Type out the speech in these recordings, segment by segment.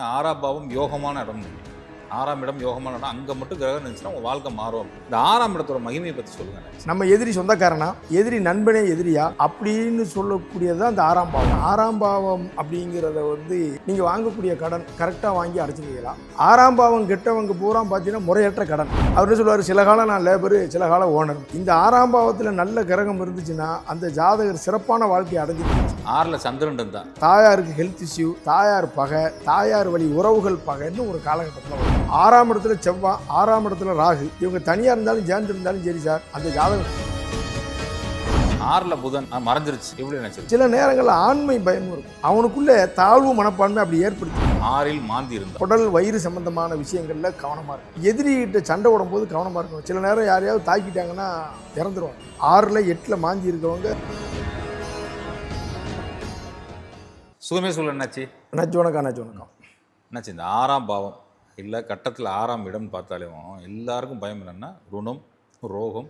ஆறாம் பாவம் யோகமான இடம். ஆறாம் இடம் யோகமான இடம். அங்கே மட்டும் கிரகம் இருந்துச்சுன்னா உங்கள் வாழ்க்கை மாறும். இந்த ஆறாம் இடத்தோட மகிமையை பற்றி சொல்லுங்க. நம்ம எதிரி சொந்தக்காரனா, எதிரி நண்பனே எதிரியா அப்படின்னு சொல்லக்கூடியது தான் இந்த ஆறாம் பாவம். ஆறாம் பாவம் அப்படிங்கிறத நீங்க வாங்கக்கூடிய கடன் கரெக்டாக வாங்கி அடைச்சிருக்கலாம். ஆறாம் பாவம் கெட்டவங்க பூரா பார்த்தீங்கன்னா முறையற்ற கடன். அவர் சொல்லுவார், சில காலம் நான் லேபரு, சில காலம் ஓனர். இந்த ஆறாம் பாவத்தில் நல்ல கிரகம் இருந்துச்சுன்னா அந்த ஜாதகர் சிறப்பான வாழ்க்கையை அடைஞ்சிருக்கு. 6ல் சந்திரன் தான். தாயாருக்கு ஹெல்த் இஷ்யூ, தாயார் பகை, தாயார் வழி உறவுகள் பகைன்னு ஒரு காலகட்டத்தில் வரும். 6ஆம் இடத்துல செவ்வாய், 6ஆம் இடத்துல ராகு. இவங்க தனியாக இருந்தாலும் சேர்ந்து இருந்தாலும் சரி சார், அந்த ஜாதகம் 6ல் புதன் மறைஞ்சிருச்சு. எப்படி நினைச்சிருக்கு? சில நேரங்களில் ஆண்மை பயமும் இருக்கும். அவனுக்குள்ள தாழ்வு மனப்பான்மை அப்படி ஏற்படுத்தி 6ல் மாந்தி இருந்தா உடல் வயிறு சம்பந்தமான விஷயங்கள்ல கவனமா இருக்கும். எதிரிகிட்ட சண்டை ஓடும் போது கவனமா இருக்கும். சில நேரம் யாரையாவது தாக்கிட்டாங்கன்னா இறந்துருவாங்க. 6ல் 8ல் மாந்தி இருக்கவங்க. சுகமே சொல்ல என்னாச்சு? நச்சு வணக்கம் என்னாச்சு? இந்த 6ஆம் பாவம் இல்லை கட்டத்தில் 6ஆம் இடம் பார்த்தாலும் எல்லாருக்கும் பயம் என்னென்னா ருணம், ரோகம்,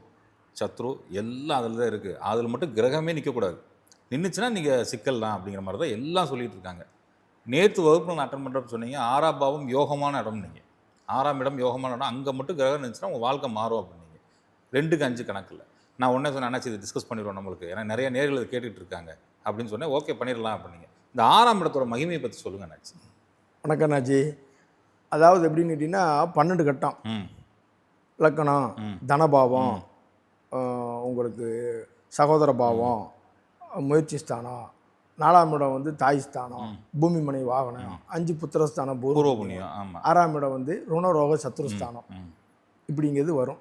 சத்ரு எல்லாம் அதில் தான் இருக்குது. அதில் மட்டும் கிரகமே நிற்கக்கூடாது. நின்றுச்சுன்னா நீங்கள் சிக்கல் தான் அப்படிங்கிற மாதிரி தான் எல்லாம் சொல்லிகிட்டு இருக்காங்க. நேற்று வகுப்பில் நான் அட்டன் பண்ணுறப்ப சொன்னீங்க 6ஆம் பாவம் யோகமான இடம். நீங்கள் 6ஆம் இடம் யோகமான இடம், அங்கே மட்டும் கிரகம் இருந்துச்சுன்னா உங்கள் வாழ்க்கை மாறும் அப்படின்னீங்க. 2க்கு 5 கணக்கில் நான் ஒன்றே சொன்னேன், என்னாச்சு இதை டிஸ்கஸ் பண்ணிடுவோம் நம்மளுக்கு, ஏன்னா நிறைய நேர்கள் இதை கேட்டுட்டு இருக்காங்க அப்படின்னு சொன்னேன். ஓகே பண்ணிடலாம் அப்படின்னீங்க. இந்த 6ஆம் இடத்தோட மகிமையை பற்றி சொல்லுங்கள் அண்ணாச்சி. வணக்கம் அண்ணாச்சி. அதாவது எப்படின்னு கேட்டிங்கன்னா 12 கட்டம். லக்கணம், தனபாவம், உங்களுக்கு சகோதர பாவம், முயற்சி ஸ்தானம், 4ஆம் இடம் தாய் ஸ்தானம், பூமி மனை வாகனம், 5 புத்திரஸ்தானம், பூர்வ புண்ணியம், 6ஆம் இடம் ருணரோக சத்ருஸ்தானம், இப்படிங்கிறது வரும்.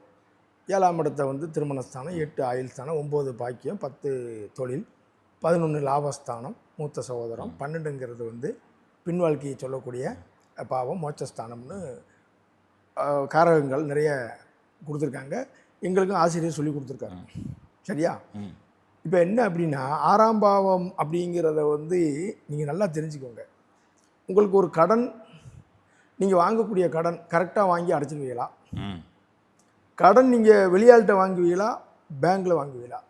7ஆம் இடத்தை திருமணஸ்தானம், 8 ஆயுள் ஸ்தானம், 9 பாக்கியம், 10 தொழில், 11 லாபஸ்தானம், மூத்த சகோதரம், 12ங்கிறது பின் வாழ்க்கையை சொல்லக்கூடிய பாவம், மோட்சஸ்தானம்னு காரகங்கள் நிறைய கொடுத்துருக்காங்க. எங்களுக்கும் ஆசிரியர் சொல்லி கொடுத்துருக்காங்க. சரியா? இப்போ என்ன அப்படின்னா 6ஆம் பாவம் அப்படிங்கிறத நீங்கள் நல்லா தெரிஞ்சுக்கோங்க. உங்களுக்கு ஒரு கடன், நீங்கள் வாங்கக்கூடிய கடன் கரெக்டாக வாங்கி அடைச்சிருவீங்களா? கடன் நீங்கள் வெளியாள்கிட்ட வாங்குவீங்களா, பேங்க்கில் வாங்குவீங்களா?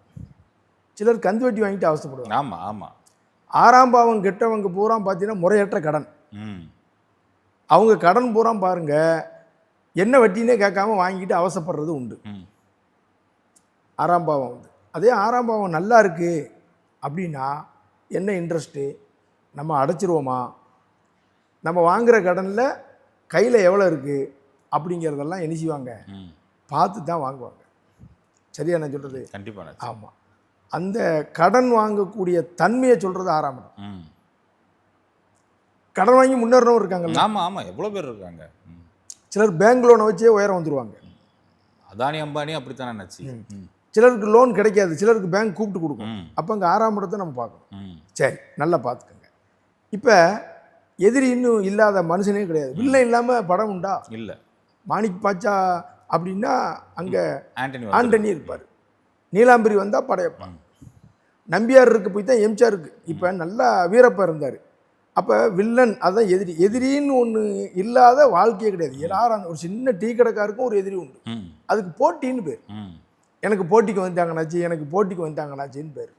சிலர் கந்து வட்டி வாங்கிட்டு அவசரப்படுவாங்க. ஆமாம் ஆமாம். 6ஆம் பாவம் கெட்டவங்க பூரா பார்த்தீங்கன்னா முறையற்ற கடன். அவங்க கடன் பூரா பாருங்க என்ன வட்டினே கேட்காம வாங்கிட்டு அவசரப்படுறது உண்டு. 6ஆம் பாவம் அதே 6ஆம் பாவம் நல்லா இருக்கு அப்படின்னா என்ன இன்ட்ரெஸ்ட்டு, நம்ம அடைச்சிருவோமா, நம்ம வாங்குகிற கடனில் கையில் எவ்வளோ இருக்குது அப்படிங்கிறதெல்லாம் என்ன செய்வாங்க, பார்த்து தான் வாங்குவாங்க. சரியா நான் சொல்கிறது? கண்டிப்பாக. ஆமாம். அந்த கடன் வாங்கக்கூடிய தன்மையை சொல்கிறது 6ஆம் இடம். கடன் வாங்கி முன்னேறணும் இருக்காங்கல்ல. ஆமாம் ஆமாம், எவ்வளோ பேர் இருக்காங்க. சிலர் பேங்க் லோனை வச்சே உயரம் வந்துடுவாங்க. அதானி அம்பானி அப்படித்தானே நினச்சி. சிலருக்கு லோன் கிடைக்காது, சிலருக்கு பேங்க் கூப்பிட்டு கொடுக்கும். அப்போ அங்கே 6ஆம் இடத்தை நம்ம பார்க்கணும். சரி, நல்லா பார்த்துக்கோங்க. இப்போ எதிரி இன்னும் இல்லாத மனுஷனே கிடையாது. வில்லை இல்லாமல் படம் உண்டா? இல்லை. மாணிக் பாச்சா அப்படின்னா அங்கே ஆண்டனி இருப்பார். நீலாம்பரி வந்தால் படையப்பான். நம்பியார் இருக்கு போய் தான் எம்ஜிஆர் இருக்கு. இப்போ நல்லா வீரப்பா இருந்தார். அப்போ வில்லன் அதுதான் எதிரி. எதிரின்னு ஒன்று இல்லாத வாழ்க்கையே கிடையாது. எல்லாரும் ஒரு சின்ன டீ கடைக்காருக்கும் ஒரு எதிரி உண்டு. அதுக்கு போட்டின்னு பேர். எனக்கு போட்டிக்கு வந்துட்டாங்கனாச்சு, எனக்கு போட்டிக்கு வந்துட்டாங்கனாச்சின்னு பேர்.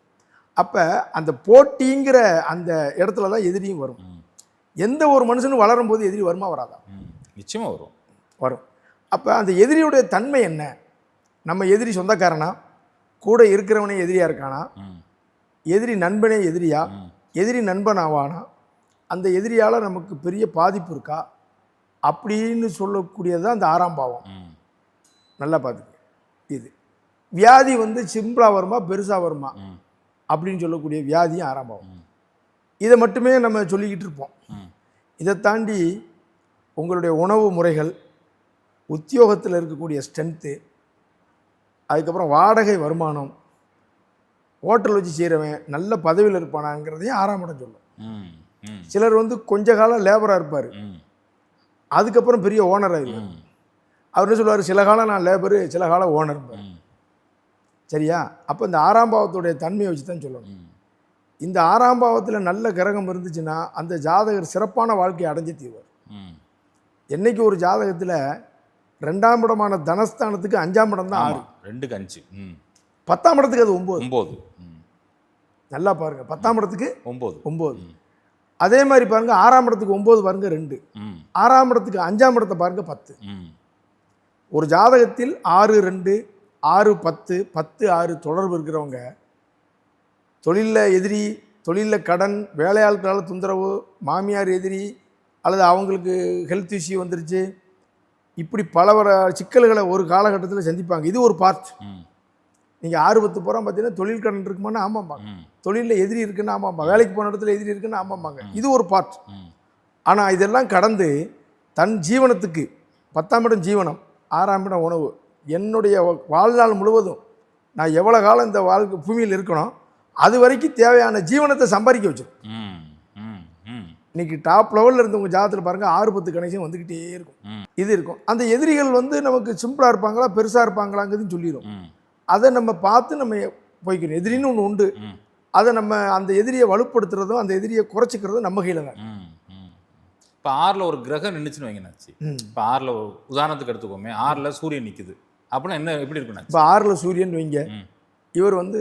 அப்போ அந்த போட்டிங்கிற அந்த இடத்துல தான் எதிரியும் வரும். எந்த ஒரு மனுஷனும் வளரும் போது எதிரி வருமா வராதா? நிச்சயமாக வரும். அப்போ அந்த எதிரியுடைய தன்மை என்ன? நம்ம எதிரி சொந்தக்காரனா, கூட இருக்கிறவனே எதிரியாக இருக்கானா, எதிரி நண்பனே எதிரியா, எதிரி நண்பன் ஆவானா, அந்த எதிரியால் நமக்கு பெரிய பாதிப்பு இருக்கா அப்படின்னு சொல்லக்கூடியது தான் இந்த 6ஆம் பாவம். நல்லா பார்த்துக்க. இது வியாதி சிம்பிளாக வருமா பெருசாக வருமா அப்படின்னு சொல்லக்கூடிய வியாதியும் 6ஆம் பாவம். இதை மட்டுமே நம்ம சொல்லிக்கிட்டு இருப்போம். இதை தாண்டி உங்களுடைய உணவு முறைகள், உத்தியோகத்தில் இருக்கக்கூடிய ஸ்ட்ரென்த்து, அதுக்கப்புறம் வாடகை வருமானம், ஹோட்டல் வச்சு செய்கிறவன் நல்ல பதவியில் இருப்பானாங்கிறதையும் 6ஆம் இடம் சொல்லும். சிலர் கொஞ்ச காலம் லேபராக இருப்பார், அதுக்கப்புறம் பெரிய ஓனர் ஆகிடுவார். அவர் என்ன சொல்லுவார், சில காலம் நான் லேபரு, சில காலம் ஓனர். சரியா? அப்போ இந்த 6ஆம் பாவத்துடைய தன்மையை வச்சு தான் சொல்லணும். இந்த 6ஆம் பாவத்தில் நல்ல கிரகம் இருந்துச்சுன்னா அந்த ஜாதகர் சிறப்பான வாழ்க்கையை அடைஞ்சு தீர்வார். என்னைக்கு ஒரு ஜாதகத்தில் 2ஆம் இடமான தனஸ்தானத்துக்கு 5ஆம் இடம் தான் 6, 2க்கு 5, 10ஆம் இடத்துக்கு அது 9. நல்லா பாருங்க, 10ஆம் இடத்துக்கு 9. அதே மாதிரி பாருங்க 6ஆம் இடத்துக்கு 9 பாருங்க 2, ம் 6ஆம் இடத்துக்கு 5ஆம் இடத்தை பாருங்க 10. ம் ஒரு ஜாதகத்தில் 6 2 6 10 10 6 தொடர்பு இருக்கிறவங்க தொழிலில் எதிரி, தொழிலில் கடன், வேலையாட்களால் தொந்தரவு, மாமியார் எதிரி, அல்லது அவங்களுக்கு ஹெல்த் இஷ்யூ வந்துருச்சு, இப்படி பல சிக்கல்களை ஒரு காலகட்டத்தில் சந்திப்பாங்க. இது ஒரு பார்ட். ம் நீங்கள் 6 10 போகிறோம் பார்த்தீங்கன்னா தொழில் கடன் இருக்குமான்னு ஆமாம்பாங்க, ம் தொழிலில் எதிரி இருக்குன்னு ஆமாம்பாங்க, வேலைக்கு போன இடத்துல எதிரி இருக்குன்னு ஆமாம்பாங்க. இது ஒரு பார்ட். ம் ஆனால் இதெல்லாம் கடந்து தன் ஜீவனத்துக்கு 10ஆம் இடம் ஜீவனம், 6ஆம் இடம் உணவு, என்னுடைய வாழ்நாள் முழுவதும் நான் எவ்வளோ காலம் இந்த வாழ்க்கை பூமியில் இருக்கணும் அது வரைக்கும் தேவையான ஜீவனத்தை சம்பாதிக்க வச்சிடும். ம் ம் ம் இன்னைக்கு டாப் லெவலில் இருந்தவங்க ஜாதகத்தில் பாருங்கள் 6 10 கனெக்ஷன் வந்துக்கிட்டே இருக்கும். இது இருக்கும். அந்த எதிரிகள் வந்து நமக்கு சிம்பிளாக இருப்பாங்களா பெருசாக இருப்பாங்களாங்கிறதுன்னு சொல்லிடும். ம் அதை நம்ம பார்த்து நம்ம போய்க்கணும். எதிரின்னு ஒன்று உண்டு. ம் அதை நம்ம அந்த எதிரியை வலுப்படுத்துறதும் அந்த எதிரியை குறைச்சிக்கிறதும் நம்ம கையில் தான். ம் ம் இப்போ 6ல் ஒரு கிரகம் நின்றுச்சுன்னு வைங்கனாச்சு. இப்போ 6ல் உதாரணத்துக்கு எடுத்துக்கோமே, 6ல் சூரியன் நிற்குது அப்படின்னா என்ன எப்படி இருக்குண்ணாச்சு? இப்போ 6ல் சூரியன் வைங்க, ம் இவர் வந்து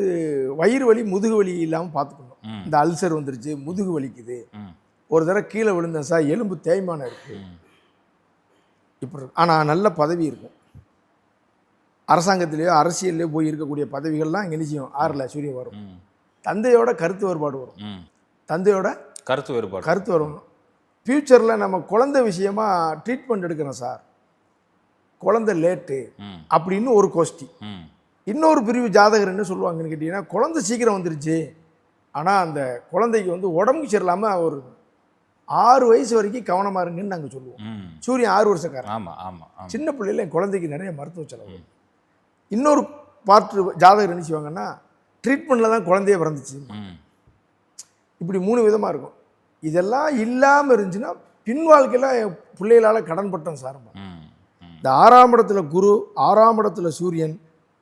வயிறு வலி முதுகு வலி இல்லாமல் பார்த்துக்கணும். ம் இந்த அல்சர் வந்துருச்சு, முதுகு வலிக்குது, ம் ஒரு தடவை கீழே விழுந்தேன் சார், எலும்பு தேய்மானம் இருக்குது, ம் இப்படி இருக்கு. ஆனால் நல்ல பதவி இருக்கும். அரசாங்கத்திலேயோ அரசியல்லையோ போய் இருக்கக்கூடிய பதவிகள்லாம் இங்கே நிச்சயம் 6ல் சூரியன் வரும். ம் தந்தையோட கருத்து வேறுபாடு வரும். ம் தந்தையோட கருத்து வேறுபாடு. கருத்து வரும். ஃப்யூச்சரில் நம்ம குழந்தை விஷயமா ட்ரீட்மெண்ட் எடுக்கிறோம் சார், குழந்தை லேட்டு ம் அப்படின்னு ஒரு கோஷ்டி. ம் இன்னொரு பிரிவு ஜாதகர் என்ன சொல்லுவாங்கன்னு கேட்டிங்கன்னா, குழந்தை சீக்கிரம் வந்துருச்சு, ஆனால் அந்த குழந்தைக்கு வந்து உடம்புக்கு சரியில்லாமல் ஒரு 6 வயசு வரைக்கும் கவனமாக இருங்கன்னு நாங்கள் சொல்லுவோம். ம் சூரியன் 6 வருஷக்காரன். ஆமாம் ஆமாம் ஆமாம். சின்ன பிள்ளையில என் குழந்தைக்கு நிறைய மருத்துவ செலவு. இன்னொரு பார்ட்டு ஜாதகர் என்ன செய்வாங்கன்னா, ட்ரீட்மெண்ட்டில் தான் குழந்தைய பிறந்துச்சு. ம் இப்படி 3 விதமாக இருக்கும். இதெல்லாம் இல்லாமல் இருந்துச்சுன்னா பின் வாழ்க்கையில் என் பிள்ளைகளால் கடன் பட்டோம் சார். ம் ம் இந்த 6ஆம் இடத்துல குரு, 6ஆம் இடத்துல சூரியன்,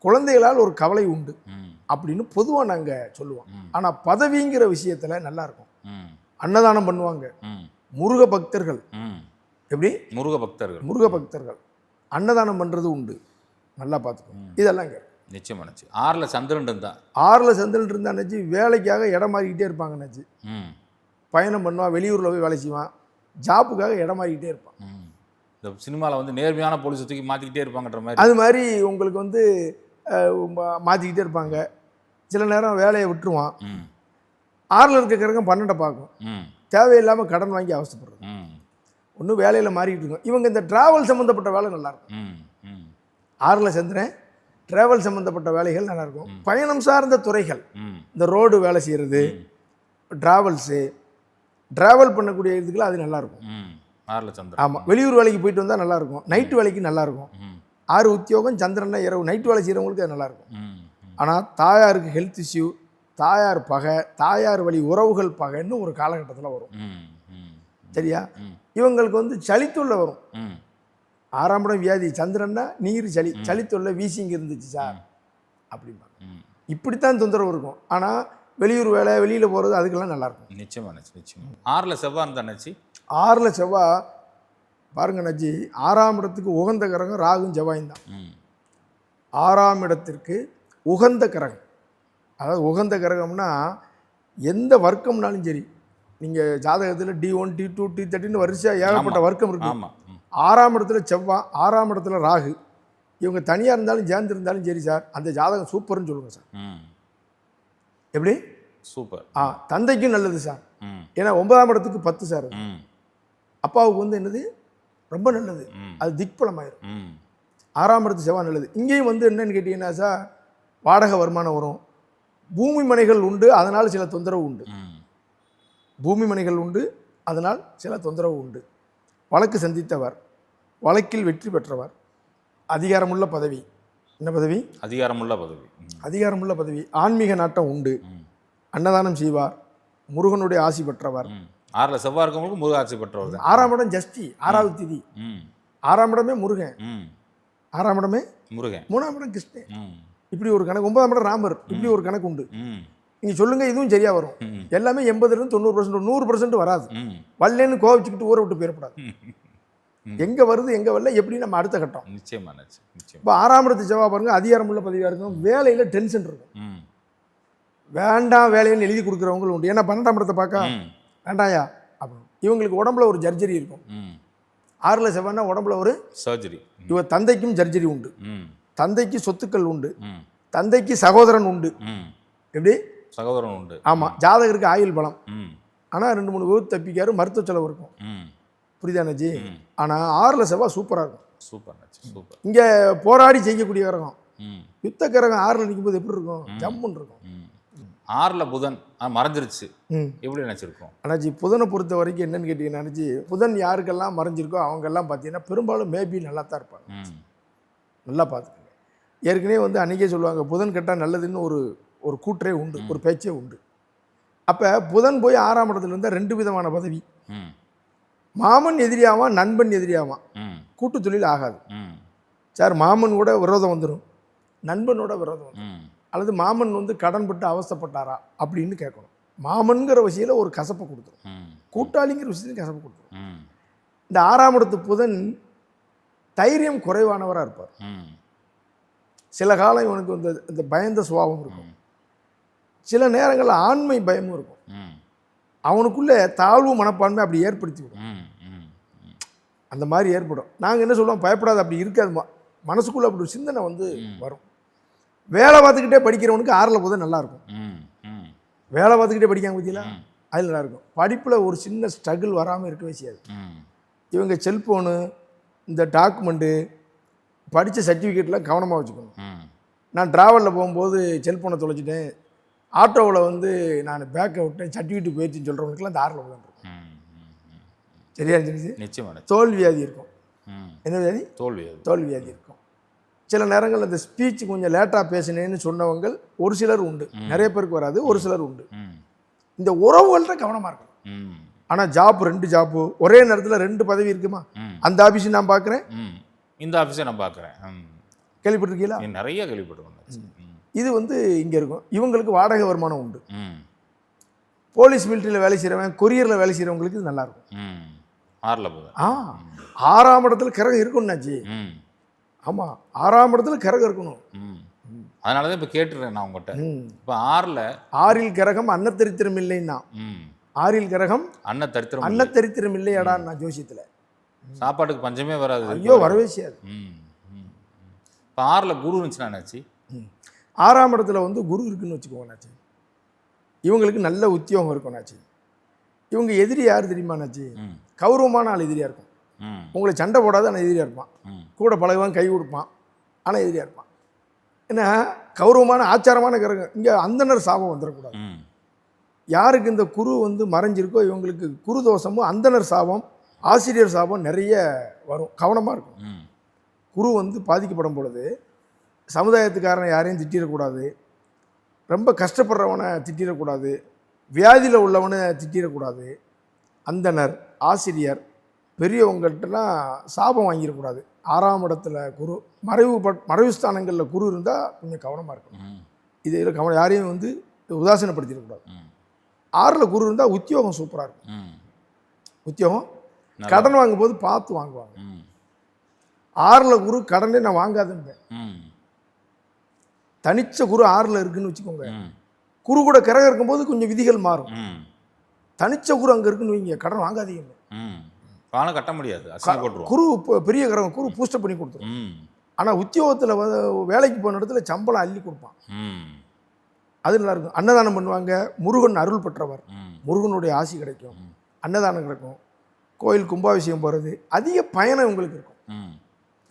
குழந்தைகளால் ஒரு கவலை உண்டு ம் அப்படின்னு பொதுவாக நாங்கள் சொல்லுவோம். ம். ஆனால் பதவிங்கிற விஷயத்தில் நல்லா இருக்கும். ம் அன்னதானம் பண்ணுவாங்க, ம் முருக பக்தர்கள், ம் எப்படி முருக பக்தர்கள். முருக பக்தர்கள் அன்னதானம் பண்ணுறது உண்டு, நல்லா பார்த்துக்கோங்க. இதெல்லாம் இங்கே நிச்சயமா நிச்சயம். 6ல் சந்திரன் இருந்தா 6ல் சந்திரன் இருந்தாச்சு வேலைக்காக இடம் மாறிக்கிட்டே இருப்பாங்கன்னாச்சு. ம் பயணம் பண்ணுவான், வெளியூரில் போய் வேலை செய்வான், ஜாப்புக்காக இடம் மாறிக்கிட்டே இருப்பான். ம் இந்த சினிமாவில் வந்து நேர்மையான போலீஸ் தூக்கி மாற்றிக்கிட்டே இருப்பாங்கன்ற மாதிரி. அது மாதிரி உங்களுக்கு வந்து மாற்றிக்கிட்டே இருப்பாங்க. சில நேரம் வேலையை விட்டுருவான். ம் 6ல் இருக்க கிரகம் 12 பார்க்கும். ம் தேவையில்லாமல் கடன் வாங்கி அவசப்படுறது. ம் ஒன்றும் வேலையில் மாறிக்கிட்டு இருக்கும். இவங்க இந்த டிராவல் சம்மந்தப்பட்ட வேலை நல்லாயிருக்கும். ம் ம் 6ல் சந்திரன் டிராவல் சம்மந்தப்பட்ட வேலைகள் நல்லாயிருக்கும். பயணம் சார்ந்த துறைகள், ம் இந்த ரோடு வேலை செய்கிறது, ட்ராவல்ஸு, ட்ராவல் பண்ணக்கூடிய இதுக்கெல்லாம் அது நல்லாயிருக்கும். ம் 6ல் சந்திரன். ஆமாம், வெளியூர் வேலைக்கு போயிட்டு வந்தால் நல்லாயிருக்கும். நைட்டு வேலைக்கு நல்லாயிருக்கும். ம் 6 உத்தியோகம், சந்திரன்னா இரவு, நைட்டு வேலை செய்கிறவங்களுக்கு அது நல்லாயிருக்கும். ம் ஆனால் தாயாருக்கு ஹெல்த் இஷ்யூ, தாயார் பகை, தாயார் வழி உறவுகள் பகைன்னு ஒரு காலகட்டத்தில் வரும். ம் ம் சரியா? ம் இவங்களுக்கு வந்து சளித்தொல்லை வரும். ம் 6ஆம் இடம் வியாதி, சந்திரன்னா நீர் சளி, சளித்தொல்லை வீசிங்க இருந்துச்சு சார் அப்படிம்பாங்க. ம் இப்படித்தான் தொந்தரவு இருக்கும். ஆனால் வெளியூர் வேலை, வெளியில் போகிறது அதுக்கெல்லாம் நல்லாயிருக்கும். நிச்சயமா நிச்சயமா. 6ல் செவ்வாய் இருந்தா நினச்சி 6ல் செவ்வாய் பாருங்க நஜி, 6ஆம் இடத்துக்கு உகந்த கிரகம் ராகும் செவ்வாயும் தான். ம் 6ஆம் இடத்திற்கு உகந்த கிரகம், அதாவது உகந்த கிரகம்னா எந்த வர்க்கம்னாலும் சரி, நீங்கள் ஜாதகத்தில் D1 D2 D13 வரிசையாக ஏகப்பட்ட வர்க்கம் இருக்குது. ஆமாம். 6ஆம் இடத்துல செவ்வாய், 6ஆம் இடத்துல ராகு, இவங்க தனியாக இருந்தாலும் சேர்ந்து இருந்தாலும் சரி சார், அந்த ஜாதகம் சூப்பர்னு சொல்லுங்கள் சார். ம் எப்படி? சூப்பர். தந்தைக்கும் நல்லது சார். ம் ஏன்னா 9ஆம் இடத்துக்கு 10 சார். ம் அப்பாவுக்கு வந்து என்னது ரொம்ப நல்லது, ம் அது திக்பலமாயிரும். ம் 6ஆம் இடத்து செவ்வாய் நல்லது. இங்கேயும் வந்து என்னன்னு கேட்டிங்கன்னா சார், வாடகை வருமானம் வரும், பூமி மனைகள் உண்டு, அதனால் சில தொந்தரவு உண்டு. ம் பூமி மனைகள் உண்டு, அதனால் சில தொந்தரவு உண்டு. வழக்கு சந்தித்தவர், வழக்கில் வெற்றி பெற்றவர், அதிகாரமுள்ள பதவி. என்ன பதவி? அதிகாரமுள்ள பதவி. அதிகாரமுள்ள பதவி. ஆன்மீக நாட்டம் உண்டு, ம் அன்னதானம் செய்வார், முருகனுடைய ஆசி பெற்றவர். ம் 6ல் செவ்வாய் இருக்கவங்களுக்கு முருக ஆட்சி பெற்றவர் தான். 6ஆம் இடம் ஜஸ்டி, 6வது திதி. ம் 6ஆம் இடமே முருகன், ம் 6ஆம் இடமே முருகன். 3ஆம் இடம் கிருஷ்ணன். ம் இப்படி ஒரு கணக்கு. 9ஆம் இடம் ராமர். இப்படி ஒரு கணக்கு உண்டு. ம் நீங்கள் சொல்லுங்கள், இதுவும் சரியாக வரும். ம் எல்லாமே 80% 90%, 100% வராது. ம் வரலன்னு கோவிச்சுக்கிட்டு ஊரை விட்டு போயிடக்கூடாது. ம். எங்கே வருது எங்கே வரல எப்படி நம்ம அடுத்த கட்டம். நிச்சயமா நிச்சயம். இப்போ 6ஆம் இடத்து செவ்வாய் பாருங்க, அதிகாரமுள்ள பதவியாக இருக்கும், வேலையில் டென்ஷன் இருக்கும். ம் வேண்டாம் வேலைன்னு எழுதி கொடுக்குறவங்களும் உண்டு. ஏன்னா 12ஆம் இடத்தை பார்க்க ம் வேண்டாயா அப்படின்னு. இவங்களுக்கு உடம்புல ஒரு ஜர்ஜரி இருக்கும். ம். 6ல் செவ்வாய்னா உடம்புல ஒரு சர்ஜரி. இவ தந்தைக்கும் ஜர்ஜரி உண்டு, ம். தந்தைக்கு சொத்துக்கள் உண்டு, ம். தந்தைக்கு சகோதரன் உண்டு. ம். எப்படி? சகோதரன் உண்டு. ஆமாம். ஜாதகருக்கு ஆயுள் பலம். ம். ஆனால் 2 3 விபத்து தப்பிக்காரு, மருத்துவ செலவு இருக்கும். ம். புரியுதானஜி? ம். ஆனால் 6ல் செவ்வாய் சூப்பராக இருக்கும். சூப்பர் நச்சு, சூப்பர். இங்கே போராடி செய்யக்கூடிய கிரகம். ம். யுத்த கிரகம் 6ல் நிற்கும்போது எப்படி இருக்கும்? ஜம்முன்னு இருக்கும். ம். 6ல் புதன் மறைஞ்சிருச்சு, ம். எப்படி நினச்சிருக்கோம்? அண்ணாச்சி, புதனை பொறுத்த வரைக்கும் என்னன்னு கேட்டீங்கன்னா, புதன் யாருக்கெல்லாம் மறைஞ்சிருக்கோ அவங்கெல்லாம் பார்த்தீங்கன்னா பெரும்பாலும் மேபி நல்லா தான் இருப்பாங்க. ம். நல்லா பார்த்துக்கங்க. ஏற்கனவே வந்து அன்றைக்கே சொல்லுவாங்க, புதன் கெட்டால் நல்லதுன்னு ஒரு கூற்றே உண்டு, ஒரு பேச்சே உண்டு. அப்போ புதன் போய் 6ஆம் இடத்துல இருந்தால் 2 விதமான பதவி. ம். மாமன் எதிரியாவான், நண்பன் எதிரியாவான். ம். கூட்டு தொழில் ஆகாது ம். சார். மாமன் கூட விரோதம் வந்துடும், நண்பனோட விரோதம் வந்துடும். ம். அல்லது மாமன் வந்து கடன்பட்டு அவஸ்தைப்பட்டாரா அப்படின்னு கேட்கணும். மாமன்கிற விஷயத்தில் ஒரு கசப்பை கொடுத்துரும், ம். கூட்டாளிங்கிற விஷயத்தையும் கசப்பு கொடுத்துரும். ம். இந்த 6ஆம் இடத்து புதன் தைரியம் குறைவானவராக இருப்பார். ம். சில காலம் இவனுக்கு வந்து இந்த பயந்த சுபாவம் இருக்கும். சில நேரங்களில் ஆண்மை பயமும் இருக்கும். ம். அவனுக்குள்ளே தாழ்வு மனப்பான்மை அப்படி ஏற்படுத்தி விடும். ம். ம். அந்த மாதிரி ஏற்படும். நாங்கள் என்ன சொல்லுவோம், பயப்படாது, அப்படி இருக்காது. மனசுக்குள்ளே அப்படி ஒரு சிந்தனை வந்து வரும். வேலை பார்த்துக்கிட்டே படிக்கிறவனுக்கு 6ல் புதன் நல்லாயிருக்கும். ம். ம். வேலை பார்த்துக்கிட்டே படிக்காம பற்றியில் ம். அது நல்லாயிருக்கும். படிப்பில் ஒரு சின்ன ஸ்ட்ரகிள் வராமல் இருக்கவே செய்யாது. ம். இவங்க செல்ஃபோனு, இந்த டாக்குமெண்ட்டு, படித்த சர்டிஃபிகேட்லாம் கவனமாக வச்சுக்கணும். ம். நான் ட்ராவலில் போகும்போது செல்ஃபோனை தொலைச்சிட்டேன், ஆட்டோவில் வந்து நான் பேக்கை விட்டேன், சர்டிஃபிகேட் போயிடுச்சுன்னு சொல்கிறவங்களுக்குலாம் இந்த 6ல் புதன் இருக்கும். ம். ம். சரியா இருந்துச்சு? நிச்சயமா. தோல் வியாதி இருக்கும். ம். என்ன வியாதி? தோல்வி. தோல் வியாதி இருக்கும். சில நேரங்கள் அந்த ஸ்பீச் கொஞ்சம் லேட்டாக பேசினேன்னு சொன்னவங்க ஒரு சிலர் உண்டு. நிறைய பேருக்கு வராது, ஒரு சிலர் உண்டு. ம். இந்த உறவுகள்கிட்ட கவனமாக இருக்கணும். ம். ஆனால் ஜாப் 2 ஜாப்பு ஒரே நேரத்தில் 2 பதவி இருக்குமா? ம். அந்த ஆஃபீஸ் நான் பார்க்குறேன், ம். இந்த ஆஃபீஸை நான் பார்க்குறேன். கேள்விப்பட்டிருக்கீங்களா? நிறைய கேள்விப்பட்டுருக்கேன். இது வந்து இங்கே இருக்கும். இவங்களுக்கு வாடகை வருமானம் உண்டு. ம். போலீஸ் மிலிட்டரியில் வேலை செய்கிறவன், கொரியரில் வேலை செய்கிறவங்களுக்கு இது நல்லாயிருக்கும். ம். 6ல் புதன். 6ஆம் இடத்துல கிரகம் இருக்கணும்னாச்சு. ம். ஆமாம், 6ஆம் இடத்துல கிரகம் இருக்கணும். ம். அதனால தான் இப்போ கேட்டுறேன் நான் உங்கள்கிட்ட. ம். இப்போ 6ல் 6ல் கிரகம் அன்னத்தரித்திரம் இல்லைன்னா, ம். 6ல் கிரகம் தரித்திரம் அன்னத்தரித்திரம் இல்லையாடா நான் ஜோசியத்தில். சாப்பாட்டுக்கு பஞ்சமே வராது. ஐயோ, வரவே செய்யாது. ம். ம். இப்போ 6ல் குரு இருந்துச்சுன்னா என்னாச்சு? 6ஆம் இடத்துல வந்து குரு இருக்குன்னு வச்சுக்கோங்கண்ணாச்சு. இவங்களுக்கு நல்ல உத்தியோகம் இருக்கும்னாச்சு. இவங்க எதிரி யார் தெரியுமாண்ணாச்சு? ம். கௌரவமான ஆள் எதிரியாக இருக்கும். ம். உங்களை சண்டை போடாத ஆனால் எதிரியாக இருப்பான். ம். கூட பழகுவான், கை கொடுப்பான், ஆனால் எதிரியாக இருப்பான். ஏன்னா கௌரவமான ஆச்சாரமான கிரகம். இங்கே அந்தனர் சாபம் வந்துடக்கூடாது. ம். யாருக்கு இந்த குரு வந்து மறைஞ்சிருக்கோ இவங்களுக்கு குரு தோஷமும் அந்தனர் சாபம், ஆசிரியர் சாபம் நிறைய வரும். கவனமாக இருக்கும். ம். குரு வந்து பாதிக்கப்படும் பொழுது சமுதாயத்துக்காரனை யாரையும் திட்டிடக்கூடாது, ரொம்ப கஷ்டப்படுறவனை திட்டிடக்கூடாது, வியாதியில் உள்ளவனை திட்டிடக்கூடாது. அந்தனர், ஆசிரியர், பெரியவங்கள்ட்டலாம் சாபம் வாங்கிடக்கூடாது. 6ஆம் இடத்துல குரு மறைவு ஸ்தானங்களில் குரு இருந்தால் கொஞ்சம் கவனமாக இருக்கணும். ம். இதில் கவனம் யாரையும் வந்து உதாசீனப்படுத்திடக்கூடாது. ம். 6ல் குரு இருந்தால் உத்தியோகம் சூப்பராக இருக்கும். ம். உத்தியோகம் கடன் வாங்கும்போது பார்த்து வாங்குவாங்க. ம். 6ல் குரு கடனே நான் வாங்காதுன்னு. ம். தனிச்ச குரு 6ல் இருக்குன்னு வச்சுக்கோங்க. ம். குரு கூட கிரகம் இருக்கும்போது கொஞ்சம் விதிகள் மாறும். ம். தனிச்ச குரு அங்கே இருக்குன்னு வைங்க, கடன் வாங்காதீங்க. ம். பணம் கட்ட முடியாது, அசல் போட்டுருவோம். குரு பெரிய கிரகம், குரு பூஸ்டப் பண்ணி கொடுத்துரும். ம். ஆனால் உத்தியோகத்தில் வேலைக்கு போன இடத்துல சம்பளம் அள்ளி கொடுப்பான். ம். அது நல்லா இருக்கும். அன்னதானம் பண்ணுவாங்க, முருகன் அருள் பெற்றவர், ம். முருகனுடைய ஆசி கிடைக்கும், அன்னதானம் கிடைக்கும், கோயில் கும்பாபிஷேகம் போகிறது, அதிக பயணம் உங்களுக்கு இருக்கும். ம்.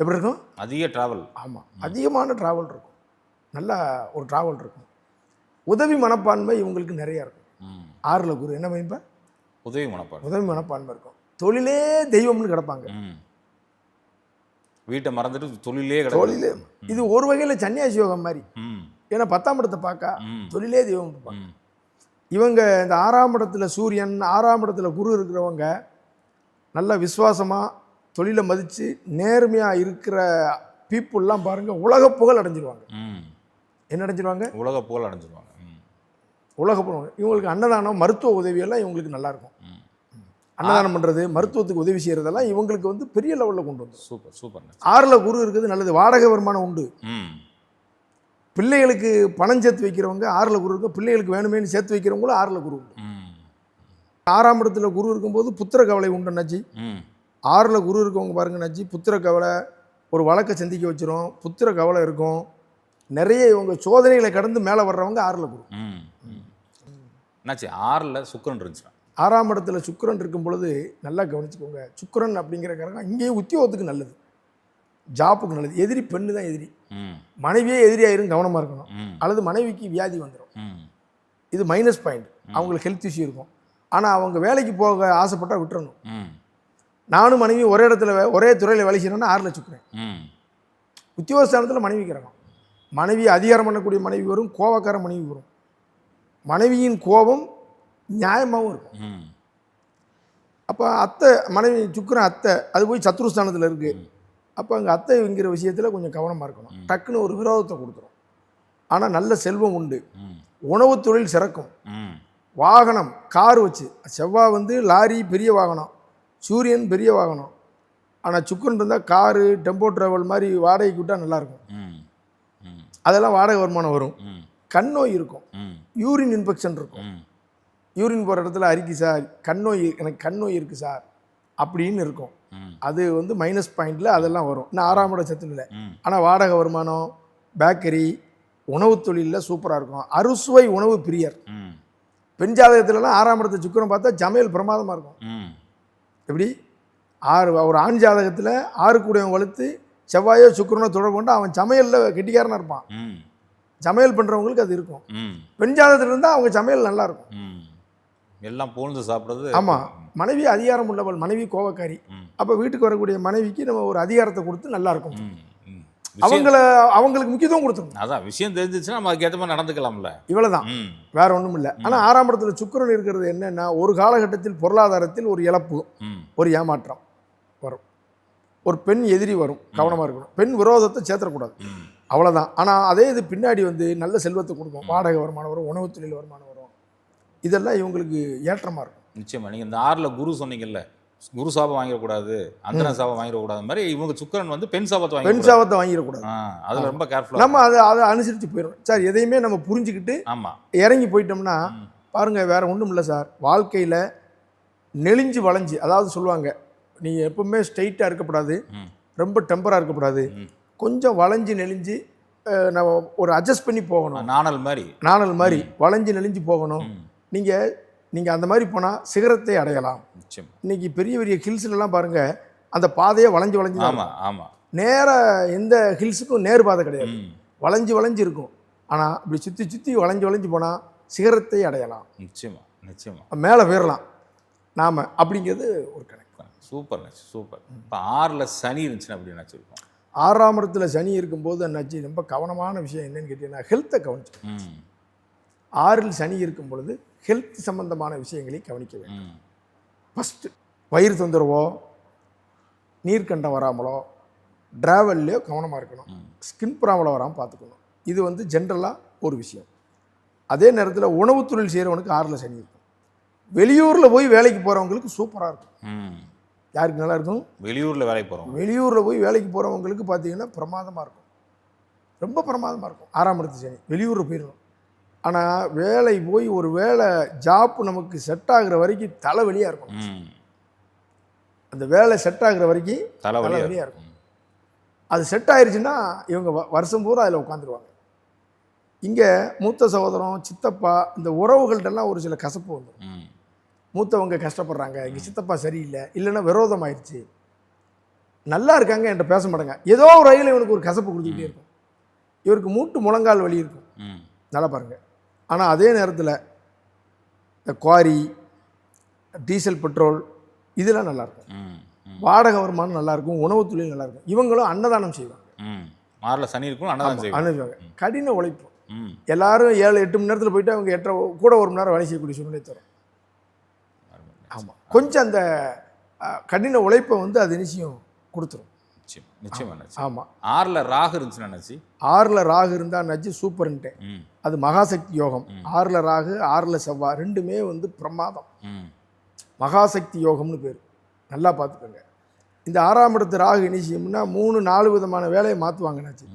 எப்படி இருக்கும்? அதிக டிராவல். ஆமாம், அதிகமான ட்ராவல் இருக்கும். நல்ல ஒரு ட்ராவல் இருக்கும். உதவி மனப்பான்மை இவங்களுக்கு நிறையா இருக்கும். ம். 6ல் குரு என்ன மைப்பா? உதவி மனப்பாடு. உதவி மனப்பான்மை இருக்கும். தொழிலே தெய்வம்னு கிடப்பாங்க. ம். வீட்டை மறந்துட்டு தொழிலே தொழிலே இது ஒரு வகையில் சன்னியாசி யோகம் மாதிரி. ம். ஏன்னா 10ஆம் இடத்தை பார்க்க ம். தொழிலே தெய்வம் இருப்பாங்க. ம். இவங்க இந்த 6ஆம் இடத்துல சூரியன், 6ஆம் இடத்துல குரு இருக்கிறவங்க நல்ல விசுவாசமாக தொழிலை மதித்து நேர்மையாக இருக்கிற பீப்புளெலாம் பாருங்கள் உலக புகழ் அடைஞ்சிருவாங்க. ம். என்ன அடைஞ்சிருவாங்க? உலக புகழ் அடைஞ்சிருவாங்க. ம். உலக புகழ். இவங்களுக்கு அன்னதானம், மருத்துவ உதவியெல்லாம் இவங்களுக்கு நல்லாயிருக்கும். ம். அன்னதானம் பண்ணுறது, மருத்துவத்துக்கு உதவி செய்கிறதெல்லாம் இவங்களுக்கு வந்து பெரிய லெவலில் கொண்டு வந்து. Super super. 6ல் குரு இருக்குது நல்லது. வாடகை வருமானம் உண்டு. ம். பிள்ளைகளுக்கு பணம் சேர்த்து வைக்கிறவங்க 6ல் குரு இருக்கும். பிள்ளைகளுக்கு வேணுமேனு சேர்த்து வைக்கிறவங்களும் 6ல் குரு உண்டு. ம். 6ஆம் இடத்துல குரு இருக்கும்போது புத்திர கவலை உண்டு அண்ணாச்சி. ம் 6ல் குரு இருக்கவங்க பாருங்க அண்ணாச்சி, புத்திர கவலை, ஒரு வழக்கை சந்திக்க வச்சிரும், புத்திர கவலை இருக்கும். நிறைய இவங்க சோதனைகளை கடந்து மேலே வர்றவங்க 6ல் குரு. ம் ம். என்னாச்சு 6ல் சுக்கிரன் இருந்துச்சுன்னா? 6ஆம் இடத்துல சுக்கிரன் இருக்கும் பொழுது நல்லா கவனிச்சுக்கோங்க. சுக்கிரன் அப்படிங்கிற காரணம் இங்கேயும் உத்தியோகத்துக்கு நல்லது, ஜாப்புக்கு நல்லது. எதிரி பெண்ணு தான் எதிரி. ம் மனைவியே எதிரியாயிரும், கவனமாக இருக்கணும். ம் அல்லது மனைவிக்கு வியாதி வந்துடும், ம் இது மைனஸ் பாயிண்ட். அவங்களுக்கு ஹெல்த் இஷ்யூ இருக்கும். ஆனால் அவங்க வேலைக்கு போக ஆசைப்பட்டால் விட்டுறணும். ம் நானும் மனைவி ஒரே இடத்துல ஒரே துறையில் வேலை செய்யணும்னா 6ல் சுக்கிரன். ம் உத்தியோகஸ்தானத்தில் மனைவிக்கு இருக்கணும். மனைவி அதிகாரம் பண்ணக்கூடிய மனைவி வரும், கோபக்கார மனைவி வரும். மனைவியின் கோபம் நியாயமாகவும் இருக்கும். ம் அப்போ அத்தை, மனைவி சுக்கிரன் அத்தை, அது போய் சத்ருஸ்தானத்தில் இருக்குது. அப்போ அங்கே அத்தைங்கிற விஷயத்தில் கொஞ்சம் கவனமாக இருக்கணும். டக்குன்னு ஒரு விரோதத்தை கொடுத்துரும். ஆனால் நல்ல செல்வம் உண்டு, ம் உணவு தொழில் சிறக்கும், ம் வாகனம் கார் வச்சு. செவ்வாய் வந்து லாரி பெரிய வாகனம், சூரியன் பெரிய வாகனம். ஆனால் சுக்கிரன் இருந்தால் காரு, டெம்போ ட்ராவல் மாதிரி வாடகைக்கு விட்டால் நல்லாயிருக்கும். ம் ம் அதெல்லாம் வாடகை வருமானம் வரும். ம் கண் நோய் இருக்கும், ம் யூரின் இன்ஃபெக்ஷன் இருக்கும். ம் யூரின் போகிற இடத்துல அரிக்கு சார், கண் நோய், எனக்கு கண் நோய் இருக்குது சார் அப்படின்னு இருக்கும். ம் அது வந்து மைனஸ் பாயிண்டில் அதெல்லாம் வரும். இன்னும் 6ஆம் இட சத்து இல்லை. ம் ஆனால் வாடகை வருமானம், பேக்கரி, உணவு தொழிலில் சூப்பராக இருக்கும். அறுசுவை உணவு பிரியர். ம் பெண் ஜாதகத்துலலாம் 6ஆம் இடத்தை சுக்கிரன் பார்த்தா சமையல் பிரமாதமாக இருக்கும். ம் எப்படி 6 ஒரு ஆண் ஜாதகத்தில் 6 கூடியவன் வலுத்து செவ்வாயோ சுக்கிரனோ தொடர்பு கொண்டு அவன் சமையலில் கெட்டிக்காரனாக இருப்பான். ம் சமையல் பண்ணுறவங்களுக்கு அது இருக்கும். ம் பெண் ஜாதகத்தில் இருந்தால் அவங்க சமையல் நல்லா இருக்கும். ம் எல்லாம் புகழ்ந்து சாப்பிட்றது. ஆமாம், மனைவி அதிகாரம் உள்ளவள், மனைவி கோபக்காரி. ம் அப்போ வீட்டுக்கு வரக்கூடிய மனைவிக்கு நம்ம ஒரு அதிகாரத்தை கொடுத்து நல்லா இருக்கும். ம் ம் விஷயம் அவங்களுக்கு முக்கியத்துவம் கொடுத்துரும். அதான் விஷயம் தெரிஞ்சிச்சுன்னா நம்ம அதுக்கேற்ற மாதிரி நடந்துக்கலாம்ல. இவ்வளவுதான், ம் வேற ஒன்றும் இல்லை. ஆனால் 6ஆம் இடத்துல சுக்கிரன் இருக்கிறது என்னன்னா, ஒரு காலகட்டத்தில் பொருளாதாரத்தில் ஒரு இழப்பு, ம் ஒரு ஏமாற்றம் வரும், ஒரு பெண் எதிரி வரும், கவனமாக இருக்கணும். பெண் விரோதத்தை சேர்த்துடக்கூடாது, ம் அவ்வளோதான். ஆனால் அதே இது பின்னாடி வந்து நல்ல செல்வத்தை கொடுக்கும். வாடகை வருமானம் வரும், உணவு தொழில் வருமானம் வரும். இதெல்லாம் இவங்களுக்கு ஏற்றமாக இருக்கும். நிச்சயமா. நீங்கள் இந்த 6ல் குரு சொன்னீங்கல்ல, குரு சாபம் வாங்கிடக்கூடாது, அந்தன சாபம் வாங்கிடக்கூடாது மாதிரி இவங்க சுக்கிரன் வந்து பெண் சாபத்தை பெண் வாங்கி சாபத்தை வாங்கிடக்கூடாது. அதில் ரொம்ப கேர்ஃபுல்லாக நம்ம அதை அனுசரித்து போயிடும் சார். எதையுமே நம்ம புரிஞ்சுக்கிட்டு ஆமாம். இறங்கி போயிட்டோம்னா பாருங்கள், வேற ஒன்றும் இல்லை சார். வாழ்க்கையில் நெளிஞ்சு வளைஞ்சு, அதாவது சொல்லுவாங்க, நீங்கள் எப்பவுமே ஸ்ட்ரைட்டாக இருக்கக்கூடாது, ம் ரொம்ப டெம்பராக இருக்கக்கூடாது, ம் கொஞ்சம் வளைஞ்சு நெளிஞ்சு நம்ம ஒரு அட்ஜஸ்ட் பண்ணி போகணும். நாணல் மாதிரி. நாணல் மாதிரி வளைஞ்சு நெளிஞ்சு போகணும். ம் நீங்கள் அந்த மாதிரி போனால் சிகரத்தை அடையலாம். நிச்சயமா. இன்னைக்கு பெரிய பெரிய ஹில்ஸ்லாம் பாருங்கள், அந்த பாதையை வளைஞ்சு வளைஞ்சு தான் ஆமாம் ஆமாம். நேராக எந்த ஹில்ஸுக்கும் நேர் பாதை கிடையாது, ம் வளைஞ்சு வளைஞ்சு இருக்கும். ஆனால் இப்படி சுற்றி சுற்றி வளைஞ்சு வளைஞ்சு போனால் சிகரத்தை அடையலாம், நிச்சயமா நிச்சயமா. மேலே போயிடலாம் நாம், அப்படிங்கிறது ஒரு கணக்கு. சூப்பர் நச்சு சூப்பர். இப்போ 6ல் சனி இருந்துச்சுன்னா அப்படி நினச்சிருக்கோம். 6ஆம் இடத்துல சனி இருக்கும்போது என்னாச்சு, ரொம்ப கவனமான விஷயம் என்னன்னு கேட்டீங்கன்னா, ஹெல்த்தை கவனிச்சு. ம் 6ல் சனி இருக்கும் பொழுது ஹெல்த் சம்பந்தமான விஷயங்களை கவனிக்க வேண்டும். ம் ஃபஸ்ட்டு வயிறு தொந்தரவோ, நீர்க்கண்டம் வராமலோ, ட்ராவல்லையோ கவனமாக இருக்கணும். ஸ்கின் ப்ராப்ளம் வராமல் பார்த்துக்கணும். இது வந்து ஜென்ரலாக ஒரு விஷயம். அதே நேரத்தில் உணவு தொழில் செய்கிறவனுக்கு 6ல் சனி இருக்கும். வெளியூரில் போய் வேலைக்கு போகிறவங்களுக்கு சூப்பராக இருக்கும். ம் யாருக்கு நல்லா இருக்கும்? வெளியூரில் வேலைக்கு போகிறோம். வெளியூரில் போய் வேலைக்கு போகிறவங்களுக்கு பார்த்தீங்கன்னா பிரமாதமாக இருக்கும், ரொம்ப பிரமாதமாக இருக்கும். 6ஆம் இடத்து சனி வெளியூரில் போயிடணும். ஆனால் வேலை போய் ஒரு வேலை ஜாப்பு நமக்கு செட் ஆகுற வரைக்கும் தலைவலியாக இருக்கும். ம் அந்த வேலை செட் ஆகுற வரைக்கும் தலைவலியாக இருக்கும். அது செட் ஆயிடுச்சுன்னா இவங்க வருஷம் பூரா அதில் உட்காந்துருவாங்க. இங்கே மூத்த சகோதரம், சித்தப்பா, இந்த உறவுகள்கிட்டலாம் ஒரு சில கசப்பு வந்துடும். ம் மூத்தவங்க கஷ்டப்படுறாங்க, இங்கே சித்தப்பா சரியில்லை, இல்லைன்னா விரோதம் ஆயிடுச்சு, நல்லா இருக்காங்க என்கிட்ட பேச மாட்டாங்க, ஏதோ ஒரு வகையில் இவனுக்கு ஒரு கசப்பு கொடுத்துக்கிட்டே இருக்கும். இவருக்கு மூட்டு முழங்கால் வலி இருக்கும். ம் நல்லா பாருங்கள். ஆனால் அதே நேரத்தில் இந்த குவாரி, டீசல், பெட்ரோல் இதெல்லாம் நல்லாயிருக்கும். ம் ம் வாடகை வருமானம் நல்லாயிருக்கும், உணவு தொழில் நல்லாயிருக்கும். இவங்களும் அன்னதானம் செய்வாங்க. ம் 6ல் சனி இருக்கும், அன்னதானம் செய்வோம். அனுப்புவாங்க. கடின உழைப்பு. ம் எல்லாரும் 7-8 மணி நேரத்தில் போயிட்டு அவங்க 8 கூட 1 மணி நேரம் வேலை செய்யக்கூடிய சூழ்நிலை தரும். ஆமாம், கொஞ்சம் அந்த கடின உழைப்பை வந்து அது நிச்சயம் கொடுத்துரும். நிச்சயமா. ஆமாம். 6ல் ராகு இருந்துச்சுன்னா நினச்சி, 6ல் ராகு இருந்தால் நச்சு சூப்பர்ன்ட்டேன். ம் அது மகாசக்தி யோகம். 6ல் ராகு, 6ல் செவ்வாய், ரெண்டுமே வந்து பிரமாதம். ம் மகாசக்தி யோகம்னு பேர். நல்லா பார்த்துக்கோங்க. இந்த 6ஆம் இடத்து ராகு இனிஷியம்னா 3-4 விதமான வேலையை மாற்றுவாங்கன்னாச்சு.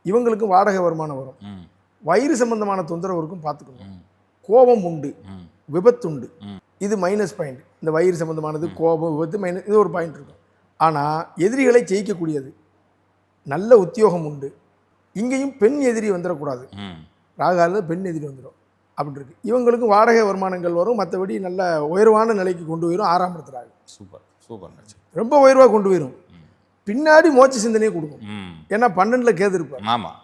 இவங்களுக்கும் வாடகை வருமானம் வரும், வயிறு சம்பந்தமான தொந்தரவு இருக்கும், பார்த்துக்கோங்க. கோபம் உண்டு, விபத்து உண்டு. இது மைனஸ் பாயிண்ட். இந்த வயிறு சம்மந்தமானது, கோபம், விபத்து, மைனஸ், இது ஒரு பாயிண்ட் இருக்கும். ஆனால் எதிரிகளை ஜெயிக்கக்கூடியது, நல்ல உத்தியோகம் உண்டு. இங்கேயும் பெண் எதிரி வந்துடக்கூடாது. ராகாவில் பெண் எதிரி வந்துடும் அப்படி இருக்கு. இவங்களுக்கும் வாடகை வருமானங்கள் வரும், மற்றபடி நல்ல உயர்வான நிலைக்கு கொண்டு போயிடும். 6ஆம் இடத்துல ராகு சூப்பர் சூப்பர், ரொம்ப உயர்வாக கொண்டு போயிடும். பின்னாடி மோட்ச சிந்தனையே கொடுக்கும். ஏன்னா 12ல் கேது இருப்பார். ஆமாம்,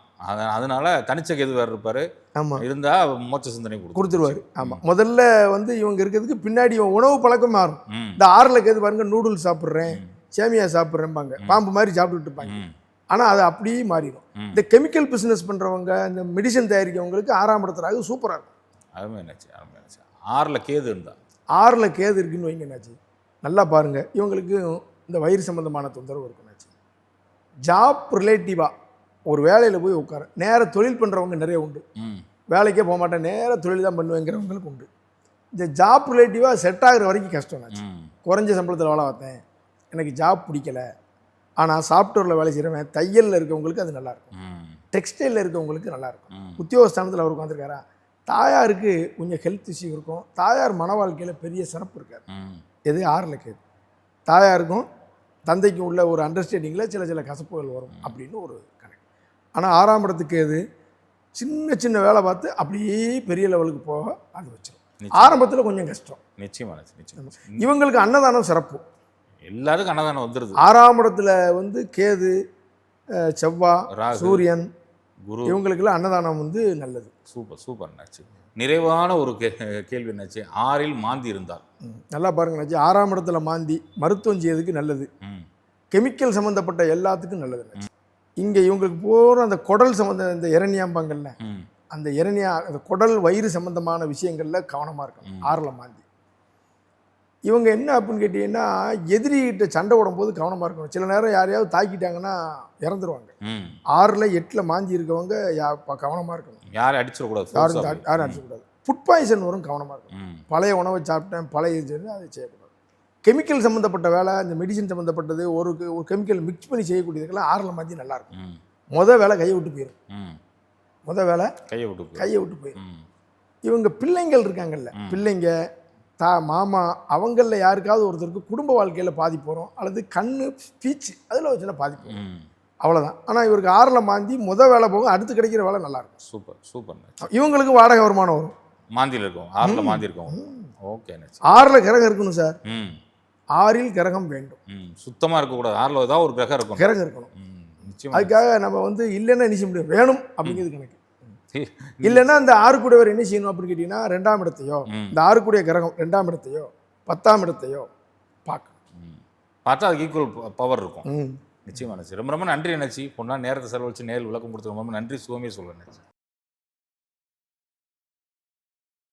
அதனால தனிச்ச கேது வேறு இருப்பார். ஆமாம், இருந்தால் மோட்ச சிந்தனை கொடுத்துருவார். ஆமாம், முதல்ல வந்து இவங்க இருக்கிறதுக்கு பின்னாடி இவன் உணவு பழக்கம் மாறும். இந்த 6ல் கேது பாருங்க, நூடுல்ஸ் சாப்பிட்றேன், சேமியா சாப்பிட்றேன்பாங்க, பாம்பு மாதிரி சாப்பிட்டுட்டு இருப்பாங்க. ஆனால் அது அப்படியே மாறிடும். இந்த கெமிக்கல் பிஸ்னஸ் பண்ணுறவங்க, இந்த மெடிசன் தயாரிக்கிறவங்களுக்கு 6ஆம் இடத்துல சூப்பராக இருக்கும். அதுவும் என்னாச்சு 6ல் கேது இருந்தால், 6ல் கேது இருக்குன்னு வைங்க என்னாச்சு, நல்லா பாருங்கள். இவங்களுக்கு இந்த வயிறு சம்மந்தமான தொந்தரவு இருக்குன்னாச்சு. ஜாப் ரிலேட்டிவாக ஒரு வேலையில் போய் உட்கார, நேர தொழில் பண்ணுறவங்க நிறைய உண்டு. வேலைக்கே போக மாட்டேன், நேர தொழில் தான் பண்ணுவேங்கிறவங்களுக்கு உண்டு. இந்த ஜாப் ரிலேட்டிவாக செட் ஆகிற வரைக்கும் கஷ்டம்னாச்சு. குறைஞ்ச சம்பளத்தில் வேலை பார்த்தேன், எனக்கு ஜாப் பிடிக்கல. ஆனால் சாஃப்ட்வேரில் வேலை செய்கிறவன், தையலில் இருக்கவங்களுக்கு அது நல்லாயிருக்கும், டெக்ஸ்டைலில் இருக்கவங்களுக்கு நல்லாயிருக்கும். உத்தியோகஸ்தானத்தில் அவர் உட்காந்துருக்காரா, தாயாருக்கு கொஞ்சம் ஹெல்த் இஷ்யூ இருக்கும், தாயார் மன வாழ்க்கையில் பெரிய சிறப்பு இருக்காது. எது 6ல் கேது. தாயாருக்கும் தந்தைக்கும் உள்ள ஒரு அண்டர்ஸ்டாண்டிங்கில் சில கசப்புகள் வரும் அப்படின்னு ஒரு கணக்கு. ஆனால் 6ஆம் இடத்துக்கு எது சின்ன சின்ன வேலை பார்த்து அப்படியே பெரிய லெவலுக்கு போக அது வச்சிடும். ஆரம்பத்தில் கொஞ்சம் கஷ்டம். நிச்சயமாக. இவங்களுக்கு அன்னதானம் சிறப்பு, எல்லாருக்கும் அன்னதானம் வந்துடுது. 6ஆம் இடத்துல வந்து கேது, செவ்வாய், சூரியன், குரு, இவங்களுக்கெல்லாம் அன்னதானம் வந்து நல்லது. சூப்பர் என்னாச்சு. நிறைவான ஒரு கேள்வி என்னாச்சு, 6ல் மாந்தி இருந்தால், நல்லா பாருங்க என்னாச்சு, 6ஆம் இடத்துல மாந்தி மருத்துவம் செய்யறதுக்கு நல்லது, கெமிக்கல் சம்மந்தப்பட்ட எல்லாத்துக்கும் நல்லது. இங்கே இவங்களுக்கு போகிற அந்த குடல் சம்மந்த, இந்த இரணியாம்பாங்கல்ல, அந்த இரணியா, அந்த குடல் வயிறு சம்மந்தமான விஷயங்களில் கவனமாக இருக்கணும் 6ல் மாந்தி. இவங்க என்ன அப்படின்னு கேட்டிங்கன்னா, எதிரிகிட்ட சண்டை ஓடும்போது கவனமாக இருக்கணும். சில நேரம் யாரையாவது தாக்கிட்டாங்கன்னா இறந்துருவாங்க. 6ல் 8ல் மாந்தி இருக்கவங்க கவனமாக இருக்கணும். யாரும் அடிச்சிடக்கூடாது, யாரும் அடிச்சிடக்கூடாது. ஃபுட் பாய்சன் வரும், கவனமாக இருக்கணும். பழைய உணவை சாப்பிட்டேன், பழைய இது அதை செய்யக்கூடாது. கெமிக்கல் சம்மந்தப்பட்ட வேலை, இந்த மெடிசின் சம்மந்தப்பட்டது, ஒரு கெமிக்கல் மிக்ஸ் பண்ணி செய்யக்கூடியதுக்கெல்லாம் 6ல் மாந்தி நல்லாயிருக்கும். வேலை கையை விட்டு போயிடும். வேலை கையை விட்டு போயிடும். இவங்க பிள்ளைங்கள் இருக்காங்கல்ல, பிள்ளைங்க, மாமா, அவங்களில் யாருக்காவது ஒருத்தருக்கு குடும்ப வாழ்க்கையில் பாதிப்பு வரும், அல்லது கண்ணு, ஸ்பீச், அதில் ஒரு சின்ன பாதிப்பு வரும், அவ்வளோதான். ஆனால் இவருக்கு 6ல் மாந்தி வேலை போகும், அடுத்து கிடைக்கிற வேலை நல்லாயிருக்கும். சூப்பர். இவங்களுக்கு வாடகை வருமானம் வரும். மாந்தியில் இருக்கும், 6ல் மாந்தி இருக்கும். ஓகே. 6ல் கிரகம் இருக்கணும் சார். 6ல் கிரகம் வேண்டும். சுத்தமாக இருக்கக்கூடாது, 6ல் ஏதாவது ஒரு கிரகம் இருக்கணும். அதுக்காக நம்ம வந்து இல்லைன்னா என்ன செய்ய முடியும், வேணும் அப்படிங்கிறது கணக்கு. இல்லைன்னா இந்த 6 கூடியவர் என்ன செய்யணும் அப்படின்னு கேட்டீங்கன்னா, 2ஆம் இடத்தையோ, இந்த 6 கூடிய கிரகம் 2ஆம் இடத்தையோ 10ஆம் இடத்தையோ பார்க்கணும். பார்த்தா அதுக்கு ஈக்குவல் பவர் இருக்கும். நிச்சயமா. ரொம்ப நன்றி என்னாச்சு. பொண்ணா நேரத்தை செலவழிச்சு நேரில் விளக்கம் கொடுத்து ரொம்ப நன்றி. சுகமே சொல்லுங்க.